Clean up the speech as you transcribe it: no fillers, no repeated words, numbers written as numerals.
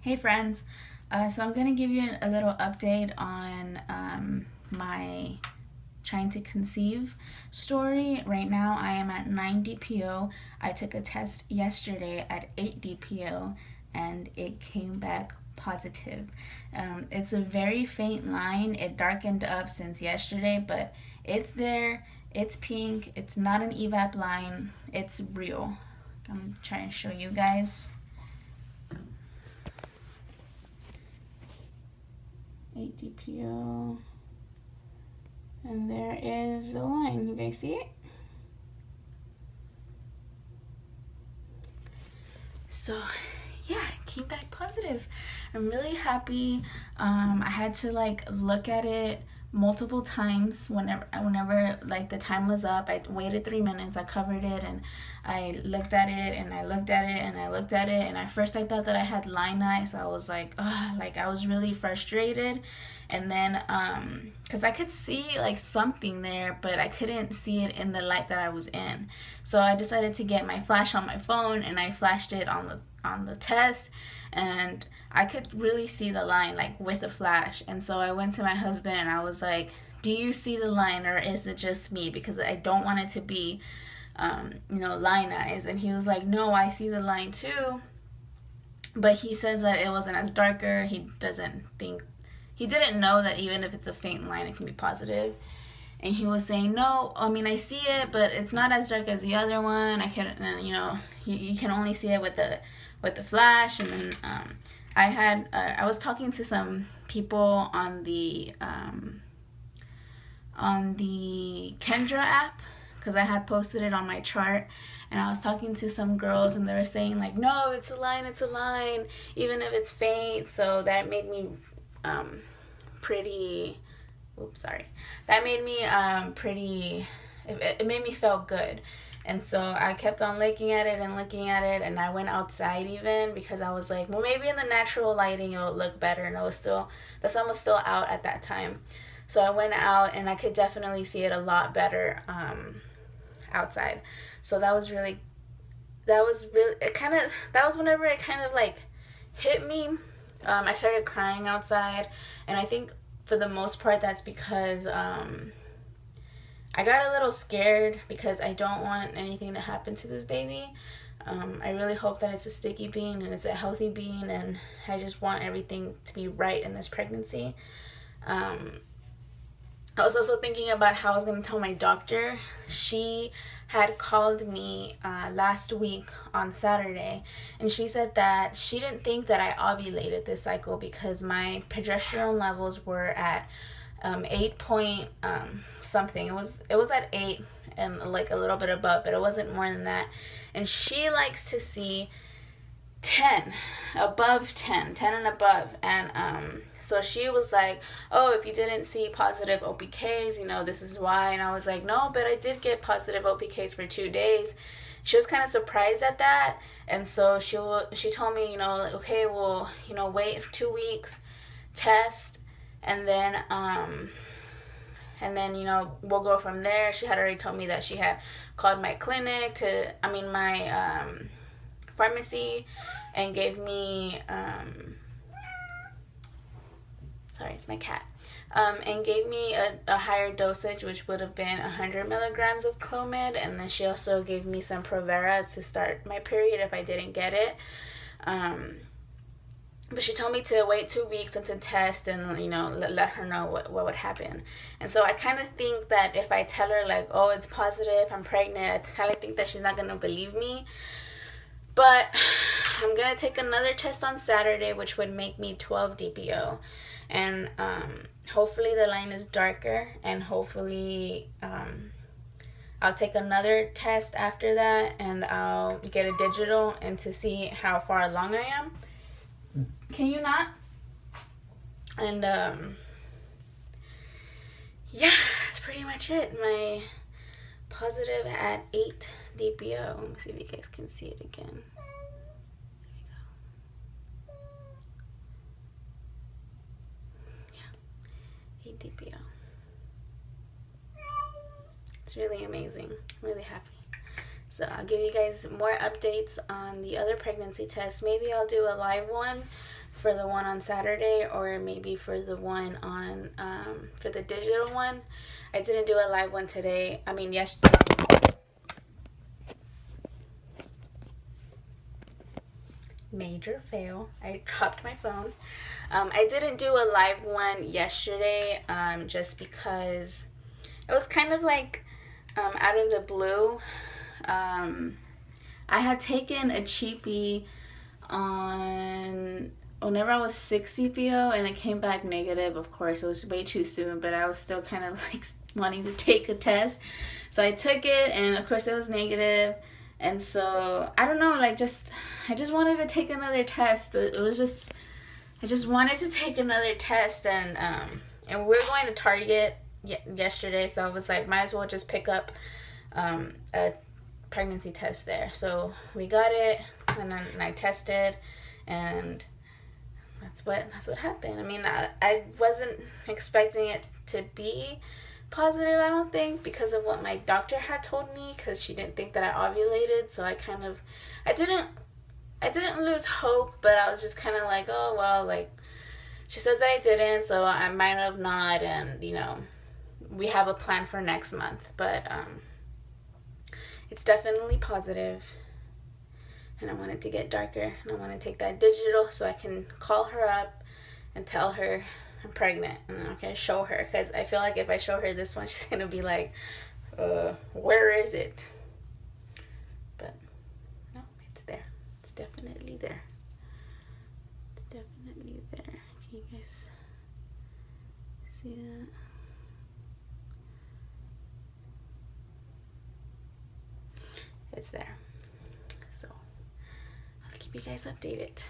Hey friends, so I'm gonna give you a little update on my trying to conceive story. Right now I am at 9 DPO. I took a test yesterday at 8 DPO and it came back positive. It's a very faint line. It darkened up since yesterday, but it's there. It's pink. It's not an evap line. It's real. I'm trying to show you guys. 8 DPO, and there is the line. You guys see it? So yeah, it came back positive. I'm really happy. I had to look at it multiple times whenever like the time was up. I waited 3 minutes, I covered it, and I looked at it, and I looked at it, and I looked at it, and at first I thought that I had line eye, so I was like, ugh, like I was really frustrated. And then because I could see like something there, but I couldn't see it in the light that I was in, so I decided to get my flash on my phone, and I flashed it on the test, and I could really see the line like with the flash. And so I went to my husband and I was like, do you see the line, or is it just me? Because I don't want it to be line eyes. And he was like, no, I see the line too, but he says that it wasn't as darker. He didn't know that even if it's a faint line it can be positive. And he was saying, no, I mean, I see it, but it's not as dark as the other one. I can, you can only see it with the flash. And then I was talking to some people on the Kendra app, because I had posted it on my chart, and I was talking to some girls, and they were saying like, no, it's a line, even if it's faint. So that made me pretty. Oops, sorry. That made me pretty. It made me feel good. And so I kept on looking at it, and I went outside even, because I was like, well, maybe in the natural lighting it'll look better, and the sun was still out at that time. So I went out, and I could definitely see it a lot better outside. So that was whenever it kind of like hit me. I started crying outside, and I think for the most part that's because I got a little scared, because I don't want anything to happen to this baby. I really hope that it's a sticky bean and it's a healthy bean, and I just want everything to be right in this pregnancy. I was also thinking about how I was going to tell my doctor. She had called me last week on Saturday, and she said that she didn't think that I ovulated this cycle because my progesterone levels were at 8 point something. It was at 8 and like a little bit above, but it wasn't more than that. And she likes to see 10, above 10 and above. And so she was like, oh, if you didn't see positive OPKs, this is why. And I was like, no, but I did get positive OPKs for 2 days. She was kind of surprised at that. And so she told me, okay, well, wait 2 weeks, test, and then we'll go from there. She had already told me that she had called my my pharmacy, and gave me sorry, it's my cat, and gave me a higher dosage, which would have been 100 milligrams of Clomid. And then she also gave me some Provera to start my period if I didn't get it. But she told me to wait 2 weeks and to test, and let her know what would happen. And so I kind of think that if I tell her like, oh, it's positive, I'm pregnant, I kind of think that she's not gonna believe me. But I'm gonna take another test on Saturday, which would make me 12 DPO, and hopefully the line is darker, and hopefully I'll take another test after that, and I'll get a digital and to see how far along I am. Can you not? And yeah, that's pretty much it. My positive at 8 DPO. Let me see if you guys can see it again. There we go. Yeah, 8 DPO. It's really amazing. I'm really happy. So I'll give you guys more updates on the other pregnancy test. Maybe I'll do a live one for the one on Saturday, or maybe for the one on for the digital one. I didn't do a live one today. I mean, yes. Major fail. I dropped my phone. I didn't do a live one yesterday just because it was kind of like out of the blue. I had taken a cheapie on whenever I was 6 CPO, and it came back negative. Of course, it was way too soon, but I was still kind of like wanting to take a test. So I took it, and of course it was negative. And so I don't know, like I just wanted to take another test. It was just I just wanted to take another test, and we're going to Target yesterday, so I was like, might as well just pick up a pregnancy test there. So we got it, and I tested, and that's what happened. I mean, I wasn't expecting it to be positive, I don't think, because of what my doctor had told me, because she didn't think that I ovulated. So I didn't lose hope, but I was just kind of like, oh well, like she says that I didn't, so I might have not, and we have a plan for next month. But it's definitely positive, and I want it to get darker, and I want to take that digital so I can call her up and tell her I'm pregnant, and I can show her, because I feel like if I show her this one, she's gonna be like, where is it? But no, it's there. It's definitely there. It's definitely there. Can you guys see that? It's there. So I'll keep you guys updated.